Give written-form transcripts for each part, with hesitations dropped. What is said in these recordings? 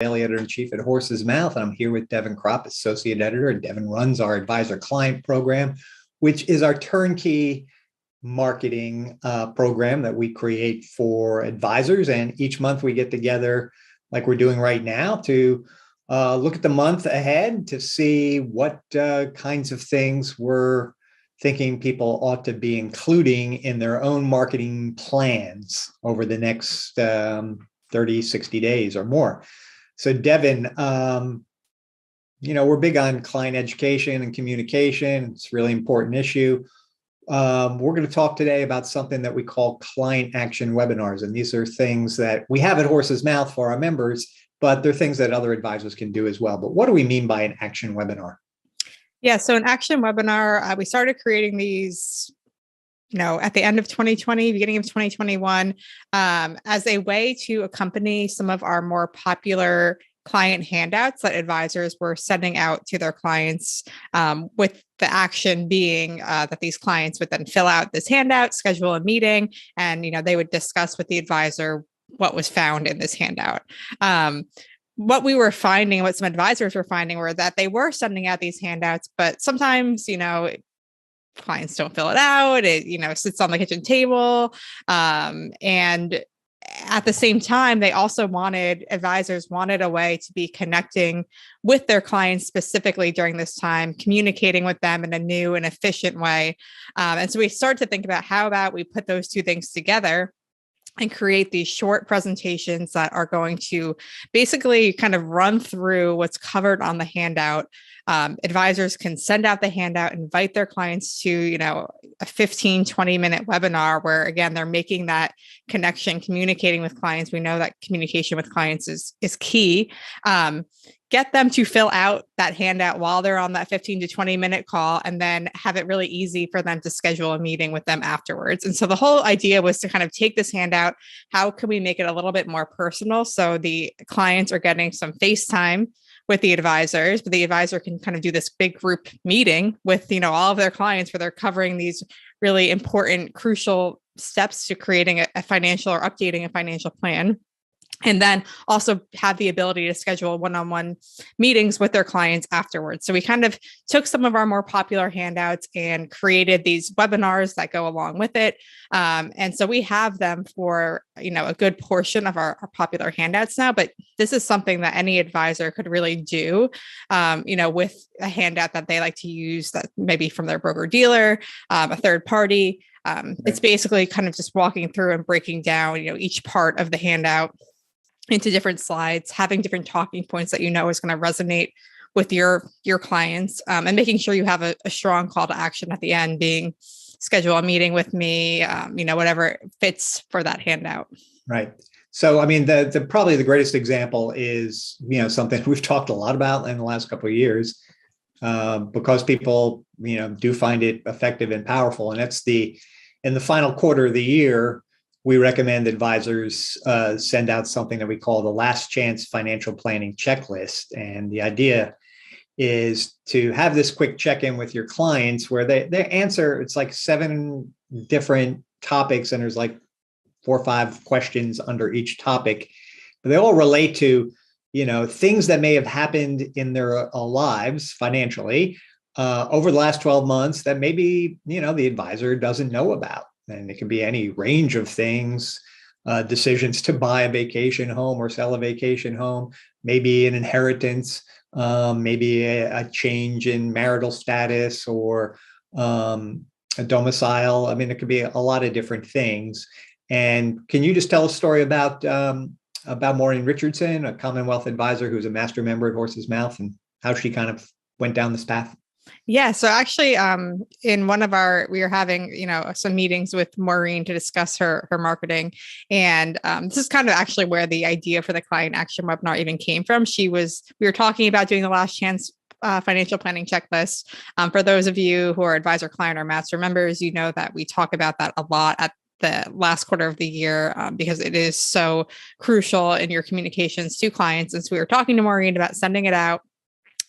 Daily Editor-in-Chief at Horse's Mouth, and I'm here with Devin Kropp, Associate Editor. Devin runs our advisor-client program, which is our turnkey marketing program that we create for advisors. And each month we get together, like we're doing right now, to look at the month ahead to see what kinds of things we're thinking people ought to be including in their own marketing plans over the next 30, 60 days or more. So Devin, we're big on client education and communication. It's a really important issue. We're going to talk today about something that we call client action webinars. And these are things that we have at Horse's Mouth for our members, but they're things that other advisors can do as well. But what do we mean by an action webinar? Yeah, so an action webinar, we started creating these at the end of 2020, beginning of 2021, as a way to accompany some of our more popular client handouts that advisors were sending out to their clients, with the action being that these clients would then fill out this handout, schedule a meeting, and they would discuss with the advisor what was found in this handout. What we were finding, what some advisors were finding, were that they were sending out these handouts, but sometimes, clients don't fill it out. It, sits on the kitchen table. And at the same time, they also advisors wanted a way to be connecting with their clients specifically during this time, communicating with them in a new and efficient way. And so we started to think about how about we put those two things together and create these short presentations that are going to basically kind of run through what's covered on the handout. Advisors can send out the handout, invite their clients to, a 15, 20-minute webinar where, again, they're making that connection, communicating with clients. We know that communication with clients is key. Get them to fill out that handout while they're on that 15 to 20-minute call, and then have it really easy for them to schedule a meeting with them afterwards. And so the whole idea was to kind of take this handout, how can we make it a little bit more personal so the clients are getting some face time with the advisors, but the advisor can kind of do this big group meeting with, all of their clients where they're covering these really important, crucial steps to creating a financial or updating a financial plan. And then also have the ability to schedule one-on-one meetings with their clients afterwards. So we kind of took some of our more popular handouts and created these webinars that go along with it. And so we have them for, a good portion of our popular handouts now, but this is something that any advisor could really do, with a handout that they like to use that maybe from their broker dealer, a third party. It's basically kind of just walking through and breaking down, each part of the handout into different slides, having different talking points that is going to resonate with your clients, and making sure you have a strong call to action at the end, being schedule a meeting with me, whatever fits for that handout. Right. So, I mean, the probably the greatest example is, something we've talked a lot about in the last couple of years, because people, do find it effective and powerful. And that's in the final quarter of the year, we recommend advisors send out something that we call the Last Chance Financial Planning Checklist. And the idea is to have this quick check-in with your clients where they answer, it's like 7 different topics, and there's like 4 or 5 questions under each topic. But they all relate to, things that may have happened in their lives financially over the last 12 months that maybe, the advisor doesn't know about. And it can be any range of things, decisions to buy a vacation home or sell a vacation home, maybe an inheritance, maybe a change in marital status or a domicile. I mean, it could be a lot of different things. And can you just tell a story about Maureen Richardson, a Commonwealth advisor who's a master member at Horse's Mouth, and how she kind of went down this path? Yeah. So actually, in one of we were having, some meetings with Maureen to discuss her marketing. And this is kind of actually where the idea for the client action webinar even came from. We were talking about doing the Last Chance financial planning checklist. For those of you who are advisor, client, or master members, that we talk about that a lot at the last quarter of the year, because it is so crucial in your communications to clients. And so we were talking to Maureen about sending it out.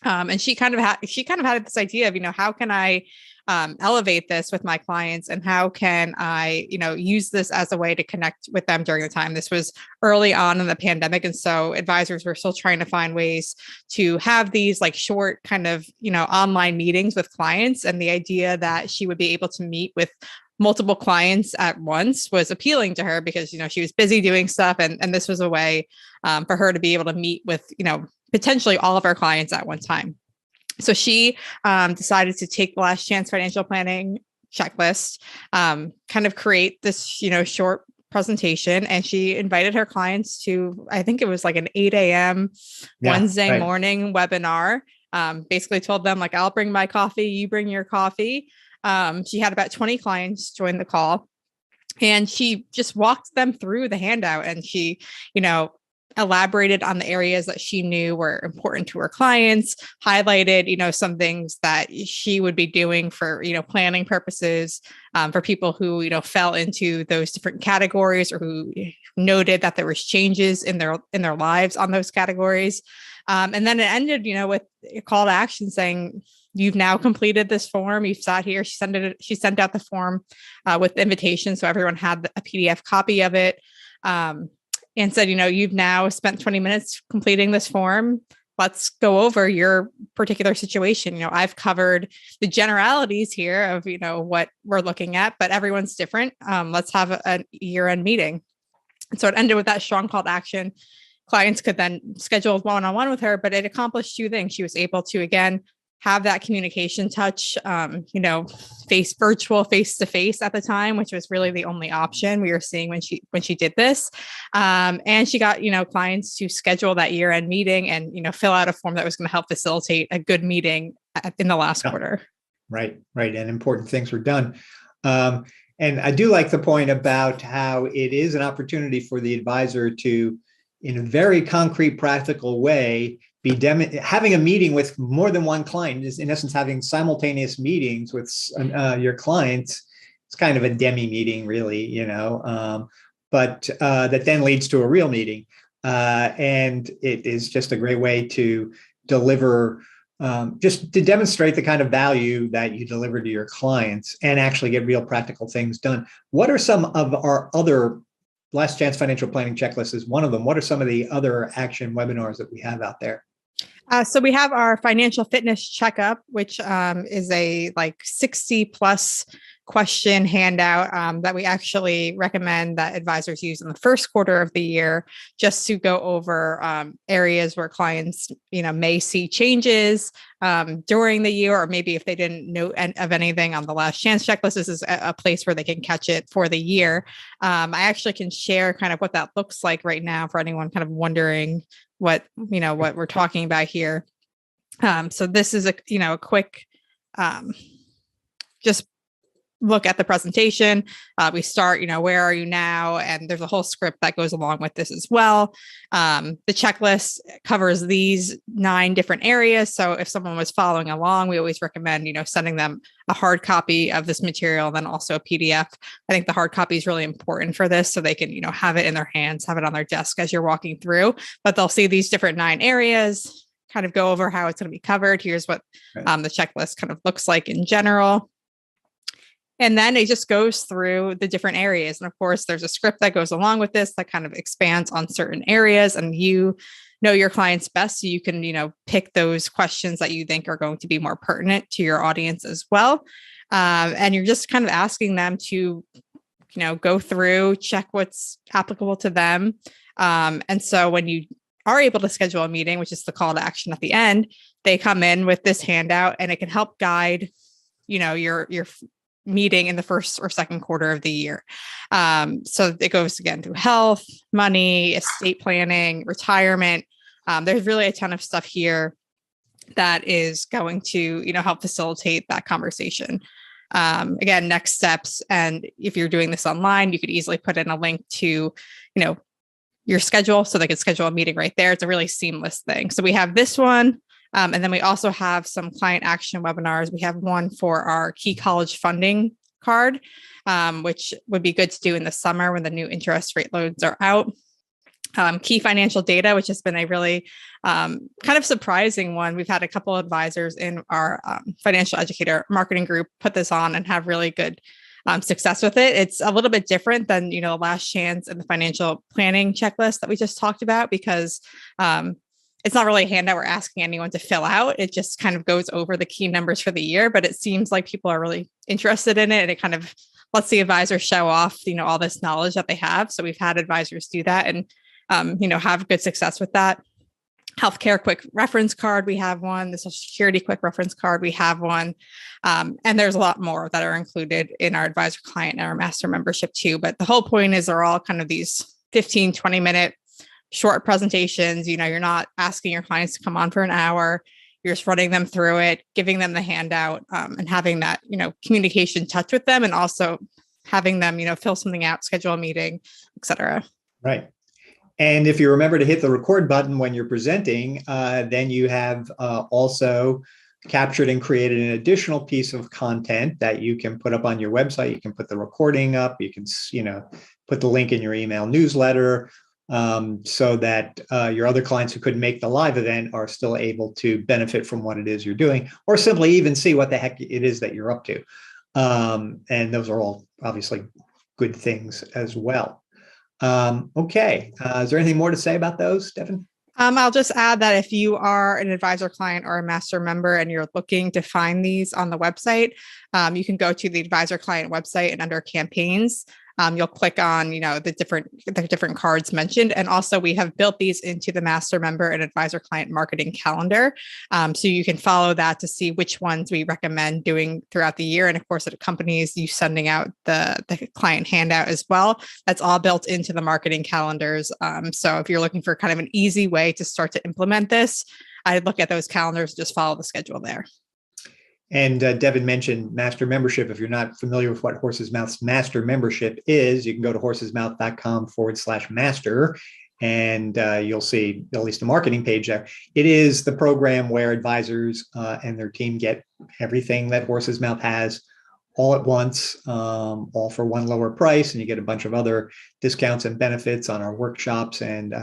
And she kind of had this idea of, how can I elevate this with my clients, and how can I, use this as a way to connect with them during the time. This was early on in the pandemic, and so advisors were still trying to find ways to have these like short kind of, online meetings with clients. And the idea that she would be able to meet with multiple clients at once was appealing to her, because, she was busy doing stuff. And this was a way for her to be able to meet with, potentially all of our clients at one time. So she decided to take the Last Chance Financial Planning checklist, kind of create this, short presentation, and she invited her clients to, I think it was like an 8 a.m. Wednesday morning webinar. Basically told them like, I'll bring my coffee, you bring your coffee. She had about 20 clients join the call, and she just walked them through the handout, and she, elaborated on the areas that she knew were important to her clients, highlighted, some things that she would be doing for, planning purposes, for people who, fell into those different categories, or who noted that there was changes in their lives on those categories. And then it ended, with a call to action saying, you've now completed this form. You've sat here. She sent out the form with the invitation, so everyone had a PDF copy of it. And said, you've now spent 20 minutes completing this form. Let's go over your particular situation. I've covered the generalities here of, what we're looking at, but everyone's different. Let's have a year-end meeting. And so it ended with that strong call to action. Clients could then schedule one-on-one with her, but it accomplished two things. She was able to, again, have that communication touch, virtual face-to-face at the time, which was really the only option we were seeing when she did this. And she got, clients to schedule that year-end meeting and, fill out a form that was going to help facilitate a good meeting in the last quarter. Right. And important things were done. And I do like the point about how it is an opportunity for the advisor to, in a very concrete, practical way, be having a meeting with more than one client, is in essence having simultaneous meetings with your clients. It's kind of a demi meeting, really, but that then leads to a real meeting. And it is just a great way to deliver, just to demonstrate the kind of value that you deliver to your clients and actually get real practical things done. What are some of our other Last Chance Financial Planning checklist is one of them? What are some of the other action webinars that we have out there? So we have our financial fitness checkup, which is a 60 plus question handout that we actually recommend that advisors use in the first quarter of the year, just to go over areas where clients, may see changes during the year, or maybe if they didn't know of anything on the Last Chance checklist, this is a place where they can catch it for the year. I actually can share kind of what that looks like right now for anyone kind of wondering what we're talking about here. So this is a quick, just look at the presentation. We start, where are you now? And there's a whole script that goes along with this as well. The checklist covers these 9 different areas. So if someone was following along, we always recommend, sending them a hard copy of this material, and then also a PDF. I think the hard copy is really important for this, so they can, have it in their hands, have it on their desk as you're walking through, but they'll see these different 9 areas, kind of go over how it's going to be covered. Here's what the checklist kind of looks like in general. And then it just goes through the different areas. And of course, there's a script that goes along with this that kind of expands on certain areas, and you know your clients best. So you can, pick those questions that you think are going to be more pertinent to your audience as well. And you're just kind of asking them to, go through, check what's applicable to them. And so when you are able to schedule a meeting, which is the call to action at the end, they come in with this handout, and it can help guide, your meeting in the first or second quarter of the year. So it goes again through health, money, estate planning, retirement. There's really a ton of stuff here that is going to, help facilitate that conversation. Again, next steps. And if you're doing this online, you could easily put in a link to, your schedule, so they could schedule a meeting right there. It's a really seamless thing. So we have this one. And then we also have some client action webinars. We have one for our key college funding card, which would be good to do in the summer when the new interest rate loans are out. Key financial data, which has been a really kind of surprising one. We've had a couple of advisors in our financial educator marketing group put this on and have really good success with it. It's a little bit different than, last chance and the financial planning checklist that we just talked about, because it's not really a handout we're asking anyone to fill out. It just kind of goes over the key numbers for the year, but it seems like people are really interested in it. And it kind of lets the advisor show off, all this knowledge that they have. So we've had advisors do that and, have good success with that. Healthcare quick reference card, we have one. The Social Security quick reference card, we have one. And there's a lot more that are included in our advisor client and our master membership too. But the whole point is they're all kind of these 15, 20-minute short presentations. You're not asking your clients to come on for an hour. You're just running them through it, giving them the handout, and having that, communication touch with them, and also having them, fill something out, schedule a meeting, et cetera. Right. And if you remember to hit the record button when you're presenting, then you have also captured and created an additional piece of content that you can put up on your website. You can put the recording up. You can, put the link in your email newsletter, so that your other clients who couldn't make the live event are still able to benefit from what it is you're doing, or simply even see what the heck it is that you're up to. And those are all obviously good things as well. Okay. Is there anything more to say about those, Devin? I'll just add that if you are an advisor client or a master member and you're looking to find these on the website, you can go to the advisor client website, and under campaigns, you'll click on, the different cards mentioned. And also we have built these into the master member and advisor client marketing calendar. So you can follow that to see which ones we recommend doing throughout the year. And of course, it accompanies you sending out the client handout as well. That's all built into the marketing calendars. So if you're looking for kind of an easy way to start to implement this, I'd look at those calendars, just follow the schedule there. And Devin mentioned master membership. If you're not familiar with what Horse's Mouth's master membership is, you can go to horsesmouth.com/master, and you'll see at least a marketing page there. It is the program where advisors and their team get everything that Horse's Mouth has all at once, all for one lower price. And you get a bunch of other discounts and benefits on our workshops and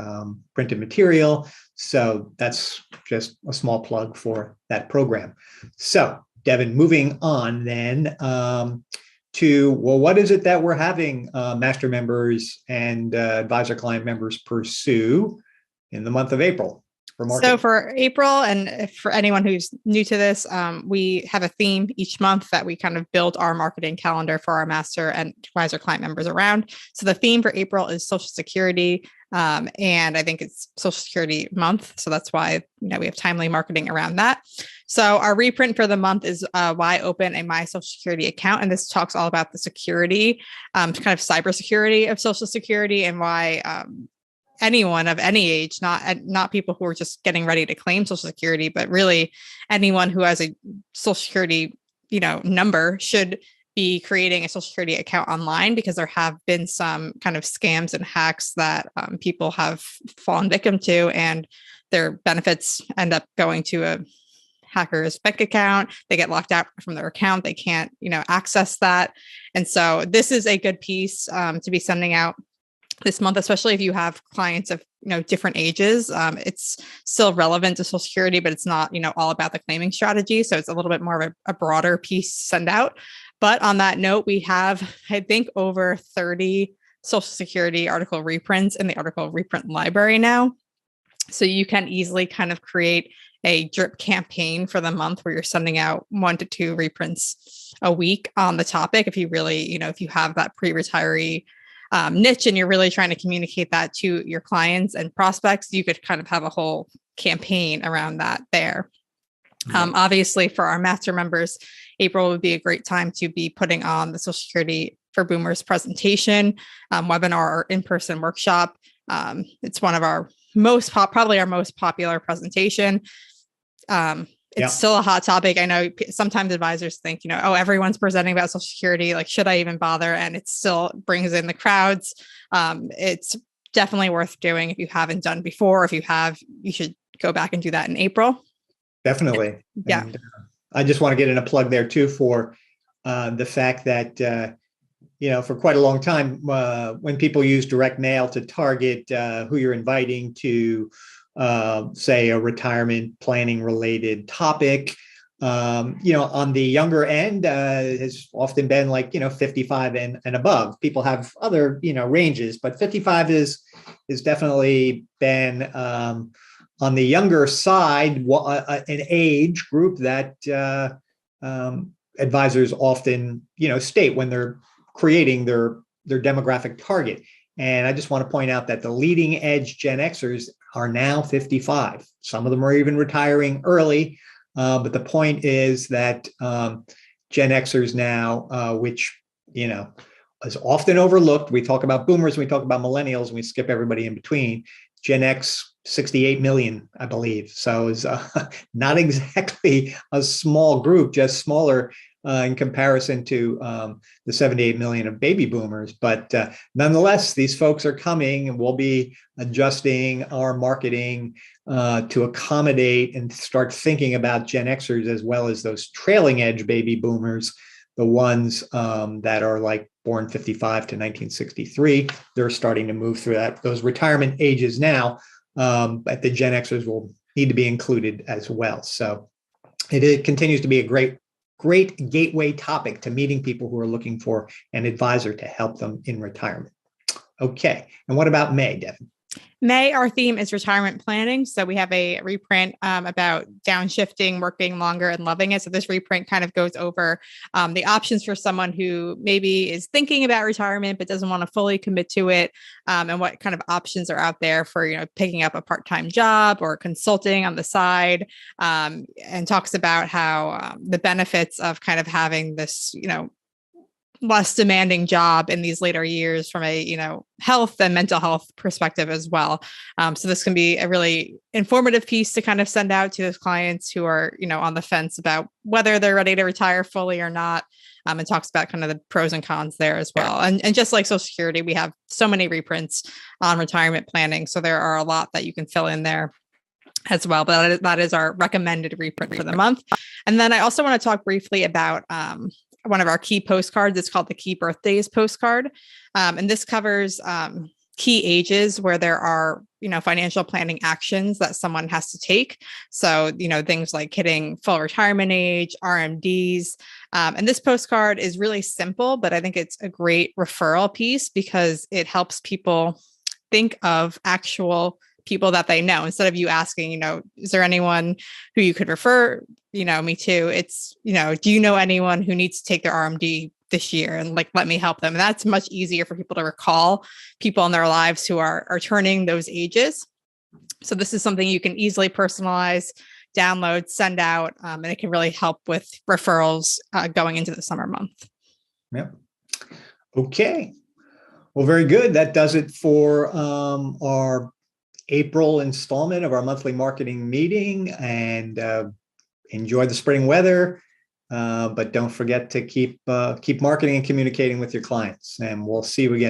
printed material. So that's just a small plug for that program. So Devin, moving on then to, what is it that we're having master members and advisor client members pursue in the month of April for marketing? So for April, and for anyone who's new to this, we have a theme each month that we kind of build our marketing calendar for our master and advisor client members around. So the theme for April is Social Security. And I think it's Social Security month. So that's why, we have timely marketing around that. So our reprint for the month is why open a My Social Security account. And this talks all about the security, kind of cybersecurity of Social Security, and why anyone of any age, not people who are just getting ready to claim Social Security, but really anyone who has a Social Security, number should be creating a Social Security account online, because there have been some kind of scams and hacks that people have fallen victim to, and their benefits end up going to a hacker's bank account. They get locked out from their account. They can't, access that. And so this is a good piece to be sending out this month, especially if you have clients of, different ages. It's still relevant to Social Security, but it's not, all about the claiming strategy. So it's a little bit more of a broader piece to send out. But on that note, we have, I think, over 30 Social Security article reprints in the article reprint library now. So you can easily kind of create a drip campaign for the month where you're sending out 1 to 2 reprints a week on the topic. If you really, if you have that pre-retiree niche and you're really trying to communicate that to your clients and prospects, you could kind of have a whole campaign around that there. Obviously, for our master members, April would be a great time to be putting on the Social Security for Boomers presentation, webinar, or in-person workshop. It's one of our probably our most popular presentation. It's still a hot topic. I know sometimes advisors think, everyone's presenting about Social Security. Like, should I even bother? And it still brings in the crowds. It's definitely worth doing if you haven't done before. If you have, you should go back and do that in April. Definitely. Yeah. And I just want to get in a plug there too for the fact that for quite a long time, when people use direct mail to target who you're inviting to, say, a retirement planning related topic, on the younger end, has often been like, 55 and above. People have other, ranges, but 55 is definitely been on the younger side, an age group that advisors often, state when they're creating their demographic target. And I just want to point out that the leading edge Gen Xers are now 55. Some of them are even retiring early. But the point is that Gen Xers now, which, is often overlooked. We talk about boomers, we talk about millennials, and we skip everybody in between. Gen X, 68 million, I believe. So it's not exactly a small group, just smaller in comparison to the 78 million of baby boomers. But nonetheless, these folks are coming, and we'll be adjusting our marketing to accommodate and start thinking about Gen Xers as well as those trailing edge baby boomers, the ones that are like born 55 to 1963. They're starting to move through those retirement ages now, but the Gen Xers will need to be included as well. So it continues to be a great gateway topic to meeting people who are looking for an advisor to help them in retirement. Okay. And what about May, Devin? May, our theme is retirement planning. So we have a reprint about downshifting, working longer, and loving it. So this reprint kind of goes over the options for someone who maybe is thinking about retirement but doesn't want to fully commit to it, and what kind of options are out there for picking up a part-time job or consulting on the side, and talks about how the benefits of kind of having this less demanding job in these later years from a health and mental health perspective as well. So this can be a really informative piece to kind of send out to those clients who are on the fence about whether they're ready to retire fully or not, and talks about kind of the pros and cons there as well. And just like Social Security, we have so many reprints on retirement planning, so there are a lot that you can fill in there as well. But that is our recommended reprint for the month. And then I also want to talk briefly about one of our key postcards. It's called the Key Birthdays postcard. And this covers key ages where there are, financial planning actions that someone has to take. So, things like hitting full retirement age, RMDs. And this postcard is really simple, but I think it's a great referral piece because it helps people think of actual people that they know instead of you asking, is there anyone who you could refer, me to? It's, do you know anyone who needs to take their RMD this year and let me help them? And that's much easier for people to recall people in their lives who are turning those ages. So this is something you can easily personalize, download, send out, and it can really help with referrals going into the summer month. Yep. Okay. Well, very good. That does it for our April installment of our monthly marketing meeting, and enjoy the spring weather. But don't forget to keep marketing and communicating with your clients, and we'll see you again